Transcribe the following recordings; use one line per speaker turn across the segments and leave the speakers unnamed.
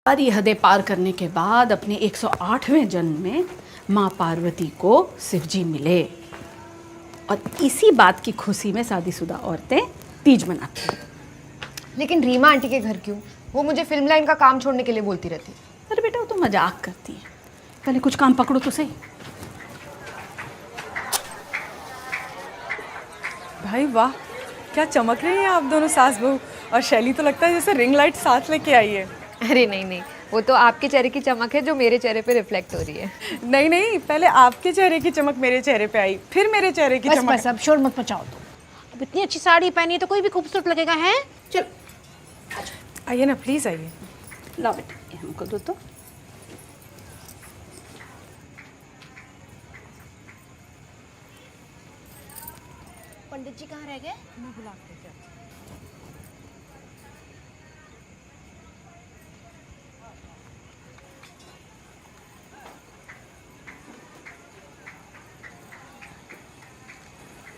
सारी हदें पार करने के बाद अपने 108वें जन्म में माँ पार्वती को शिवजी मिले और इसी बात की खुशी में शादीशुदा औरतें तीज मनाती हैं।
लेकिन रीमा आंटी के घर क्यों? वो मुझे फिल्म लाइन का काम छोड़ने के लिए बोलती रहती है।
अरे बेटा वो तो मजाक करती है, पहले कुछ काम पकड़ो तो सही।
भाई वाह, क्या चमक रही हैं आप दोनों सास बहू। और शैली तो लगता है जैसे रिंग लाइट साथ लेके आई है।
अरे नहीं, वो तो आपके चेहरे की चमक है जो मेरे चेहरे पे रिफ्लेक्ट हो रही है।
नहीं, पहले आपके चेहरे की चमक मेरे चेहरे पे आई, फिर मेरे चेहरे की चमक।
बस अब शोर मत मचाओ। तो अब इतनी अच्छी साड़ी पहनी है तो कोई भी खूबसूरत लगेगा। है चल
आइए ना, प्लीज आइए।
लो बेटा ये हमको दो तो।
पंडित जी कहाँ रह गए? मैं बुला के लेके आती हूँ।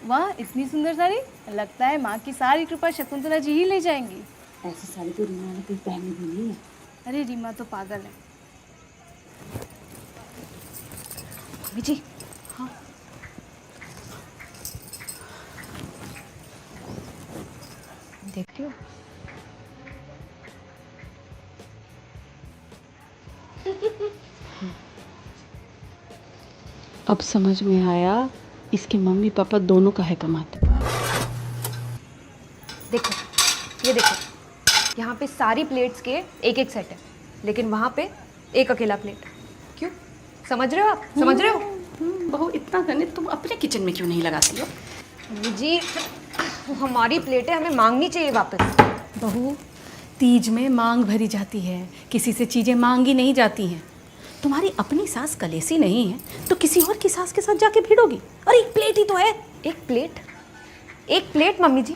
वाह, इतनी सुंदर साड़ी। लगता है माँ की सारी कृपा शकुंतला जी ही ले जाएंगी।
ऐसी साड़ी तो रीमा ने कहीं पहनी भी नहीं है।
अरे रीमा तो पागल है।
मम्मी जी,
हाँ
देख रही हो?
अब समझ में आया इसके मम्मी पापा दोनों का है कमाते।
देखो, ये देखो, यहाँ पे सारी प्लेट्स के एक एक सेट है, लेकिन वहाँ पे एक अकेला प्लेट। क्यों? समझ रहे हो आप? समझ रहे हो?
बहू इतना गणित तुम अपने किचन में क्यों नहीं लगाती हो?
मम्मी जी, वो हमारी प्लेटें हमें मांगनी चाहिए वापस।
बहू तीज में मांग भरी जाती है, किसी से चीज़ें मांगी नहीं जाती हैं। तुम्हारी अपनी सास कलेसी नहीं है तो किसी और की सास के साथ जाके भिड़ोगी। और एक प्लेट ही तो है।
एक प्लेट? एक प्लेट मम्मी जी?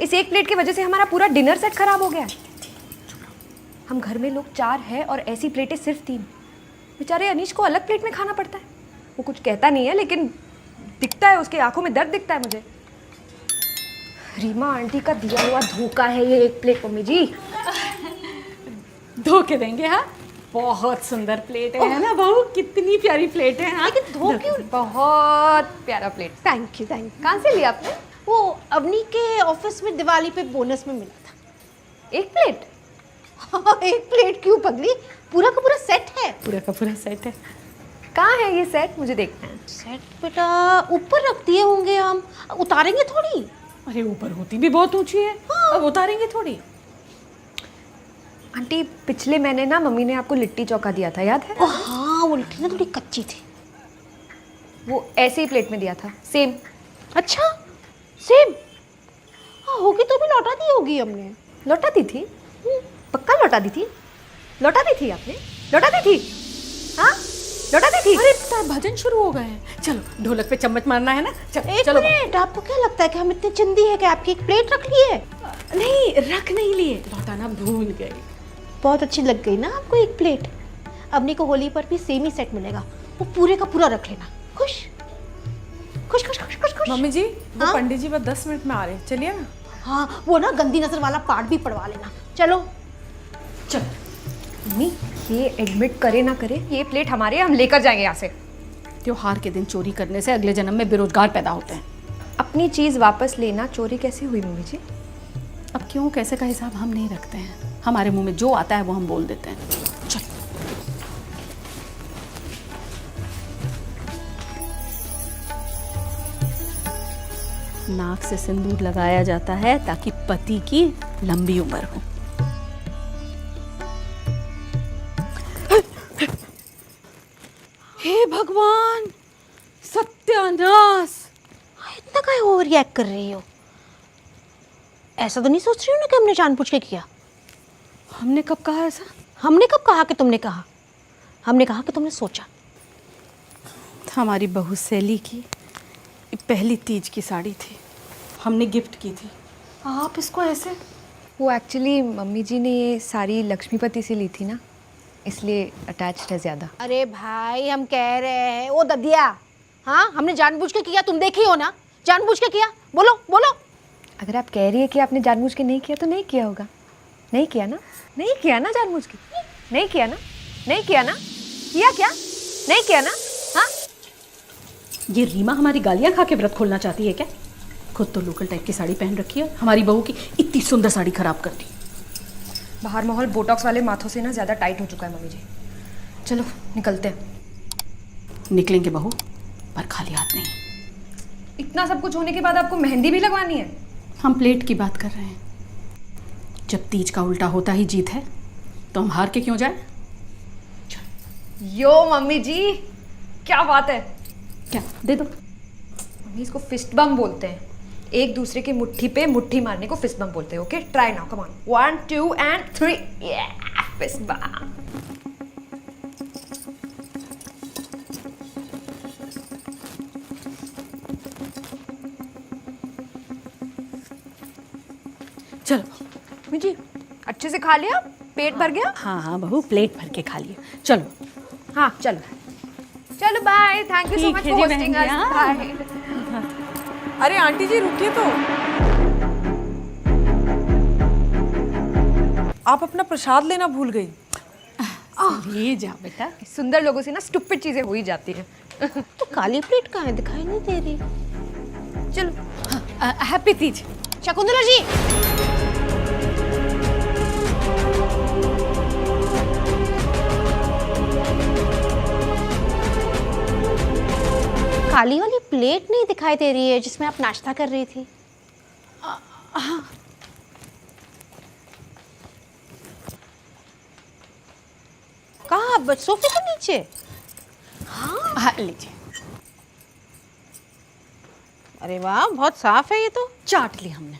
इस एक प्लेट की वजह से हमारा पूरा डिनर सेट खराब हो गया है। हम घर में लोग 4 हैं और ऐसी प्लेटें सिर्फ 3। बेचारे अनीश को अलग प्लेट में खाना पड़ता है। वो कुछ कहता नहीं है लेकिन दिखता है, उसकी आंखों में दर्द दिखता है मुझे। रीमा आंटी का दिया हुआ धोखा है ये एक प्लेट मम्मी जी।
धोखे देंगे? हाँ, बहुत सुंदर प्लेट है ना बहू, कितनी प्यारी प्लेट है। हाँ
धोखे? बहुत प्यारा प्लेट।
Thank you.
कहाँ से लिया आपने?
वो अवनी के ऑफिस में दिवाली पे बोनस में मिला था।
एक प्लेट?
हाँ, एक प्लेट क्यों पगली, पूरा का पूरा सेट है।
पूरा का पूरा सेट है।
कहाँ है ये सेट? मुझे देखना है।
सेट बेटा ऊपर रख दिए होंगे, हम उतारेंगे थोड़ी।
अरे ऊपर होती भी बहुत ऊंची है। हाँ। अब उतारेंगे थोड़ी।
आंटी, पिछले महीने ना मम्मी ने आपको लिट्टी चौका दिया था, याद है?
ओ हाँ, वो लिट्टी ना थोड़ी कच्ची थी।
वो ऐसे ही प्लेट में दिया था, सेम।
अच्छा सेम? हाँ होगी तो भी लौटा दी होगी हमने।
लौटा दी थी? पक्का लौटा दी थी? लौटा दी थी आपने? लौटा दी थी? हाँ, लौटा दी थी।
अरे भजन शुरू हो गए हैं, चलो ढोलक पे चम्मच मारना है ना।
एक
चलो
मिनट, आपको क्या लगता है कि हम इतने चिंदी है कि आपकी एक प्लेट रख ली है?
नहीं, रख नहीं लिए, लौटाना भूल गई।
बहुत अच्छी लग गई ना आपको एक प्लेट। अवनी को होली पर भी सेम ही सेट मिलेगा, वो पूरे का पूरा रख लेना। खुश खुश खुश खुश खुश खुश।
मम्मी जी, वो पंडित जी बस 10 मिनट में आ रहे हैं, चलिए ना।
हाँ, वो ना गंदी नजर वाला पार्ट भी पढ़वा लेना। चलो
चल
मम्मी, ये एडमिट करे ना करे, ये प्लेट हमारे, हम लेकर जाएंगे यहाँ से।
त्योहार के दिन चोरी करने से अगले जन्म में बेरोजगार पैदा होते हैं।
अपनी चीज़ वापस लेना चोरी कैसे हुई मम्मी जी?
अब क्यों कैसे का हिसाब हम नहीं रखते हैं, हमारे मुंह में जो आता है वो हम बोल देते हैं। चल नाक से सिंदूर लगाया जाता है ताकि पति की लंबी उम्र हो। हे भगवान, सत्यानाश।
इतना काहे ओवर रिएक्ट कर रही हो? ऐसा तो नहीं सोच रही हो ना कि हमने जानबूझ के किया?
हमने कब कहा ऐसा?
हमने कब कहा कि तुमने कहा? हमने कहा कि तुमने सोचा।
हमारी बहू सैली की पहली तीज की साड़ी थी, हमने गिफ्ट की थी। आप इसको ऐसे?
वो एक्चुअली मम्मी जी ने ये सारी लक्ष्मीपति से ली थी ना, इसलिए अटैच्ड है ज़्यादा।
अरे भाई, हम कह रहे हैं ओ ददिया, हाँ हमने जानबूझ के किया, तुम देखी हो ना, जानबूझ के किया। बोलो बोलो।
अगर आप कह रही है कि आपने जानबूझ के नहीं किया तो नहीं किया होगा। नहीं किया ना? नहीं किया ना जानबूझ के? नहीं किया ना? नहीं किया ना? किया क्या? नहीं किया ना? हाँ?
ये रीमा हमारी गालियां खा के व्रत खोलना चाहती है क्या? खुद तो लोकल टाइप की साड़ी पहन रखी है, हमारी बहू की इतनी सुंदर साड़ी खराब कर दी।
बाहर माहौल बोटॉक्स वाले माथों से ना ज़्यादा टाइट हो चुका है मम्मी जी। चलो निकलते हैं।
निकलेंगे बहू, पर खाली हाथ नहीं।
इतना सब कुछ होने के बाद आपको मेहंदी भी लगवानी है?
हम प्लेट की बात कर रहे हैं। जब तीज का उल्टा होता ही जीत है, तो हम हार के क्यों जाए?
यो मम्मी जी, क्या बात है।
क्या दे दो?
मम्मी इसको फिस्ट बम बोलते हैं। एक दूसरे की मुट्ठी पे मुट्ठी मारने को फिस्ट बम बोलते हैं। Okay, try now, come on. 1 2 and 3, fist bomb.
चलो।
मम्मी जी, अच्छे से खा लिया? पेट भर गया?
हाँ हाँ बहू, प्लेट भर के खा लिए। चलो।
हाँ चलो। चलो बाय, थैंक यू सो
ठीक
मच
है
फॉर
जी
होस्टिंग
बहन
अस।
जी,
बाय।
अरे आंटी जी रुकिए तो, आप अपना प्रसाद लेना भूल गई।
ले जा बेटा।
सुंदर लोगों से ना स्टूपिड चीजें हो ही जाती हैं।
तो काली प्लेट कहाँ है? दिखाई नहीं दे रही।
चलो।
हैप्पी तीज।
शकुंतला जी, काली वाली प्लेट नहीं दिखाई दे रही है जिसमें आप नाश्ता कर रही थी। कहाँ? सोफे के नीचे।
हाँ लीजिए।
अरे वाह, बहुत साफ है ये तो।
चाट ली हमने।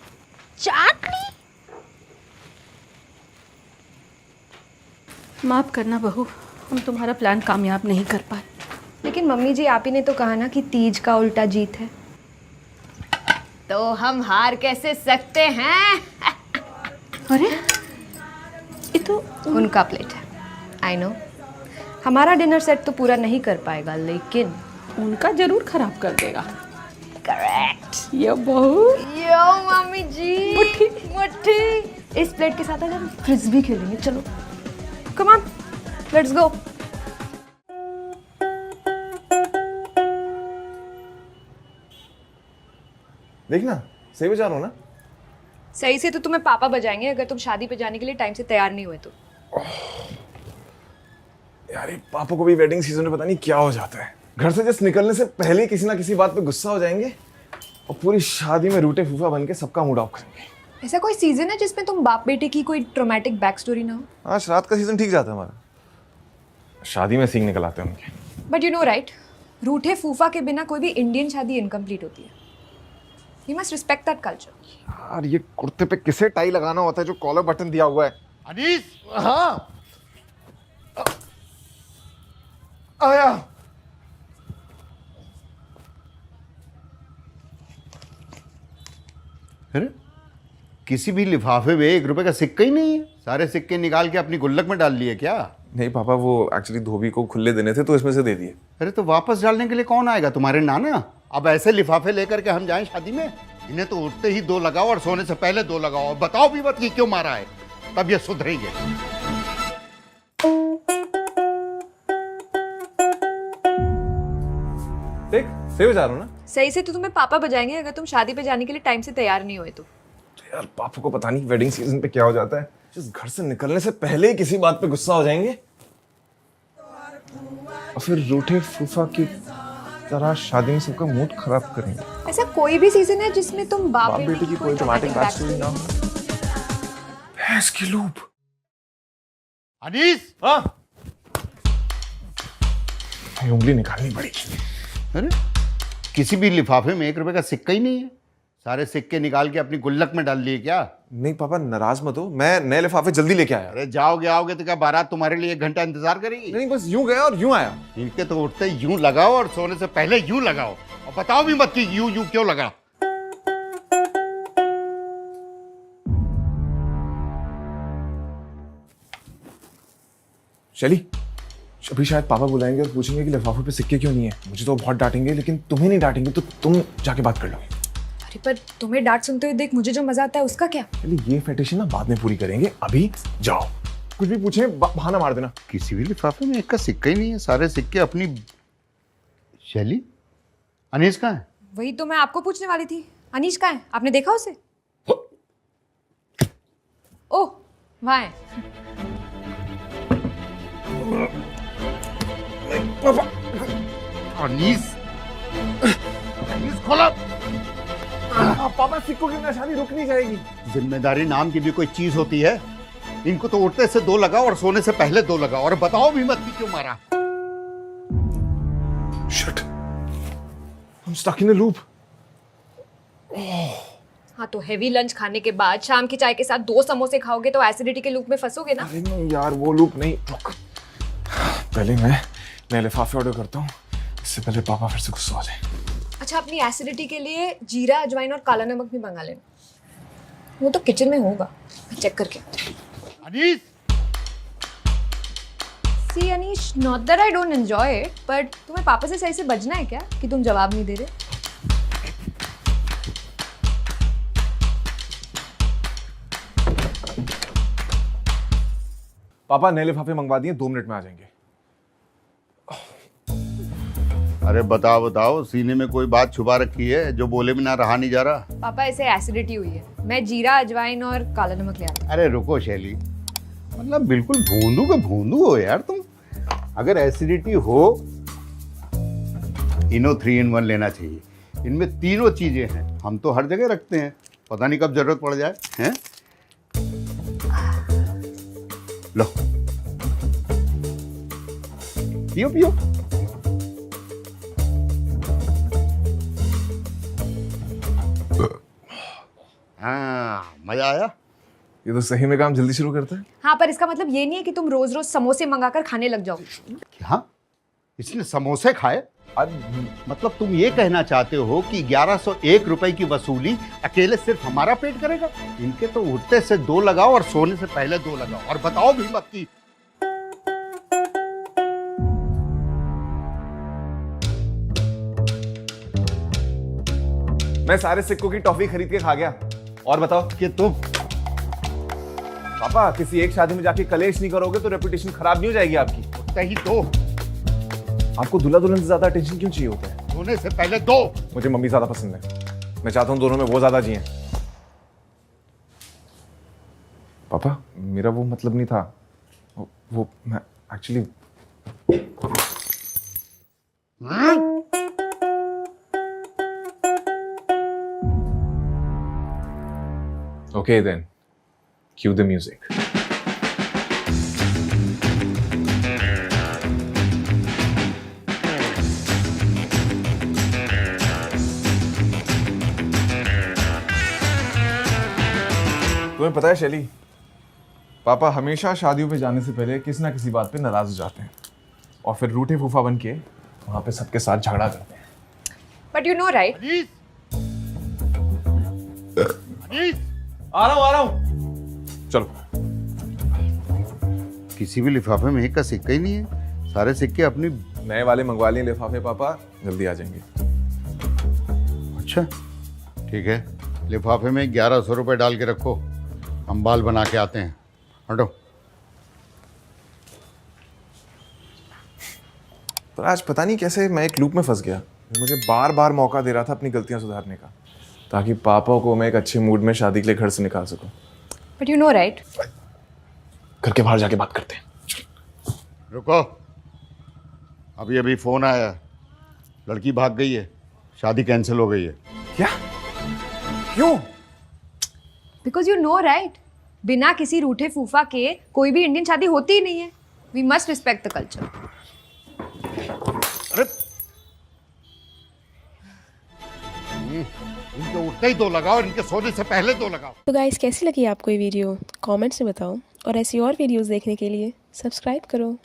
चाट ली?
माफ करना बहू, हम तुम्हारा प्लान कामयाब नहीं कर पाए।
लेकिन मम्मी जी, आप ही ने तो कहा ना कि तीज का उल्टा जीत है, तो हम हार कैसे सकते हैं?
अरे ये तो
उनका प्लेट है। आई नो, हमारा डिनर सेट तो पूरा नहीं कर पाएगा, लेकिन
उनका जरूर खराब कर देगा।
करेक्ट।
ये बहू।
यो मम्मी जी, मुट्ठी मुट्ठी। इस प्लेट के साथ आज हम फ्रिस्बी खेलेंगे। चलो, कम ऑन, लेट्स गो।
देखना, सही बजा रहा हूँ ना?
सही से तो तुम्हें पापा बजाएंगे अगर तुम शादी पे जाने के लिए टाइम से तैयार नहीं हुए तो।
यार ये पापा को भी वेडिंग सीजन में पता नहीं क्या हो जाता है। घर से जस्ट निकलने से पहले ही किसी ना किसी बात पे गुस्सा हो जाएंगे और पूरी शादी में रूठे फूफा बन के सबका मूड ऑफ करेंगे।
ऐसा कोई सीजन है जिसमें तुम बाप बेटे की कोई ट्रोमैटिक बैक स्टोरी ना हो?
हाँ, श्राद्ध का सीजन ठीक जाता है हमारा। शादी में सींग निकल आते हैं उनके।
बट यू नो राइट, रूठे फूफा के बिना कोई भी इंडियन शादी इनकम्प्लीट होती है। You must respect that culture.
यार ये कुर्ते पे किसे टाई लगाना होता है जो कॉलर बटन दिया हुआ है?
अनीस,
हाँ आया।
अरे किसी भी लिफाफे में 1 रुपए का सिक्का ही नहीं है। सारे सिक्के निकाल के अपनी गुल्लक में डाल लिए क्या?
नहीं पापा, वो एक्चुअली धोबी को खुले देने थे तो इसमें से दे दिए।
अरे तो वापस डालने के लिए कौन आएगा? तुम्हारे नाना। अब ऐसे लिफाफे लेकर के हम जाएं शादी में? इन्हें तो उठते ही 2 लगाओ और सोने से पहले 2 लगाओ और बताओ भी मत कि क्यों मारा है, तब ये सुधरेंगे।
देख, सही बजा रहा हूँ ना?
सही से तो तुम्हें पापा बजाएंगे अगर तुम शादी पे जाने के लिए टाइम से तैयार नहीं हुए तो।
यार पापा को पता नहीं वेडिंग सीजन पे क्या हो जाता है, जिस घर से निकलने से पहले ही किसी बात पे गुस्सा हो जाएंगे और फिर रूठे फूफा की तरह शादी में सबका मूड खराब करेंगे।
ऐसा कोई भी सीजन है जिसमें तुम बाप
बाप बेटे की कोई ड्रामेटिक बैक स्टोरी ना हो। भैंस की लूप।
अनीस,
हाँ, उंगली निकालनी पड़ेगी।
अरे किसी भी लिफाफे में 1 रुपए का सिक्का ही नहीं है। सारे सिक्के निकाल के अपनी गुल्लक में डाल लिए क्या?
नहीं पापा, नाराज मत हो, मैं नए लिफाफे जल्दी लेके आया।
अरे जाओगे आओगे तो क्या बारात तुम्हारे लिए 1 घंटा इंतजार करेगी?
नहीं, बस यूं गया और यूं आया।
इनके तो उठते यूं लगाओ और सोने से पहले यूं लगाओ और बताओ भी मत कि यूं यूं क्यों लगा।
शैली, अभी शायद पापा बुलाएंगे और पूछेंगे कि लिफाफे पे सिक्के क्यों नहीं है। मुझे तो बहुत डांटेंगे, लेकिन तुम्हें नहीं डांटेंगे तो तुम जाके बात कर लो।
अरे पर तुम्हें डांट सुनते हुए देख मुझे जो मजा आता है उसका क्या?
चलिए ये फेटिश ना बाद में पूरी करेंगे, अभी जाओ। कुछ भी पूछे बहाना मार देना।
किसी भी लिफाफे में एक का सिक्का ही नहीं है, सारे सिक्के अपनी। शैली, अनीस कहाँ है?
वही तो मैं आपको पूछने वाली थी। अनीश कहाँ है? आपने देखा उसे? ओह, वहाँ है।
अनीस, अनीस खोला।
पापा सिक्कों की नशानी रुक नहीं जाएगी।
जिम्मेदारी नाम की भी कोई चीज होती है? इनको तो उठते से 2 लगाओ और सोने से पहले 2 लगाओ, और बताओ भी मत कि क्यों मारा।
Shit. I'm stuck in a loop.
हाँ तो हेवी लंच खाने के बाद शाम की चाय के साथ 2 समोसे खाओगे तो एसिडिटी के लूप में फंसोगे ना।
अरे नहीं यार, वो लूप नहीं। रुक, पहले मैं लिफाफे ऑर्डर करता हूँ, इससे पहले पापा फिर से गुस्सा हो जाए।
अच्छा, अपनी एसिडिटी के लिए जीरा, अजवाइन और काला नमक भी मंगा लेना। वो तो किचन में होगा, मैं चेक करके आती हूँ।
Anees,
see Anish, not that I don't enjoy it, but तुम्हें पापा से सही से बजना है क्या कि तुम जवाब नहीं दे रहे?
पापा नए लिफाफे मंगवा दिए, 2 मिनट में आ जाएंगे।
अरे बताओ, सीने में कोई बात छुपा रखी है जो बोले बिना रहा नहीं जा रहा?
पापा, इसे एसिडिटी हुई है, मैं जीरा, अजवाइन और काला नमक ले आती हूँ।
अरे रुको शैली, मतलब बिल्कुल भूंदू के भूंदू हो यार तुम। अगर एसिडिटी हो, इनो 3 in 1 लेना चाहिए। इनमें तीनों चीजें हैं, हम तो हर जगह रखते हैं, पता नहीं कब जरूरत पड़ जाए। हैं? लो, पियो पियो। हाँ, मजा आया?
ये तो सही में काम जल्दी शुरू करता है।
हाँ, पर इसका मतलब ये नहीं है कि तुम रोज रोज समोसे मंगाकर खाने लग जाओ।
क्या? इसने समोसे खाए? मतलब तुम ये कहना चाहते हो कि 1101 रुपए की वसूली अकेले सिर्फ हमारा पेट करेगा? इनके तो उठते से 2 लगाओ और सोने से पहले 2 लगाओ, और बताओ भी मत कि।
मैं सारे सिक्कों की टॉफी खरीद के खा गया। और बताओ
कि तुम
पापा, किसी एक शादी में जाके कलेश नहीं करोगे तो रेपुटेशन खराब नहीं हो जाएगी आपकी?
उठते ही 2,
आपको दूल्हा दुल्हन से ज्यादा अटेंशन क्यों चाहिए होता है?
सोने से पहले 2।
मुझे मम्मी ज्यादा पसंद है, मैं चाहता हूँ दोनों में वो ज्यादा जिए। पापा, मेरा वो मतलब नहीं था। वो मैं actually Okay then, cue the music. तुम्हें पता है शैली, पापा हमेशा शादियों पे जाने से पहले किसी ना किसी बात पे नाराज हो जाते हैं और फिर रूठे फूफा बन के वहां पे सबके साथ झगड़ा करते हैं।
बट यू नो राइट,
आ रहा हूँ। चलो।
किसी भी लिफाफे में एक का सिक्का ही नहीं है, सारे सिक्के अपनी।
नए वाले मंगवा लिए लिफाफे पापा, जल्दी आ जाएंगे।
अच्छा ठीक है, लिफाफे में 1100 रुपए डाल के रखो, हम बाल बना के आते हैं। हटो।
पर आज पता नहीं कैसे मैं एक लूप में फंस गया। मुझे बार बार मौका दे रहा था अपनी गलतियां सुधारने का, ताकि पापा को मैं एक अच्छे मूड में शादी के लिए घर से निकाल सकूं।
बट यू नो राइट,
घर के बाहर जाके बात करते हैं।
रुको, अभी अभी फोन आया, लड़की भाग गई है, शादी कैंसिल हो गई है।
क्या? क्यों?
बिकॉज यू नो राइट, बिना किसी रूठे फूफा के कोई भी इंडियन शादी होती ही नहीं है। We must respect the culture.
अरे इनके उठते ही 2 लगाओ, इनके सोने से पहले 2 लगाओ।
तो गाइस, कैसी लगी आपको ये वीडियो? कमेंट्स में बताओ, और ऐसी और वीडियोस देखने के लिए सब्सक्राइब करो।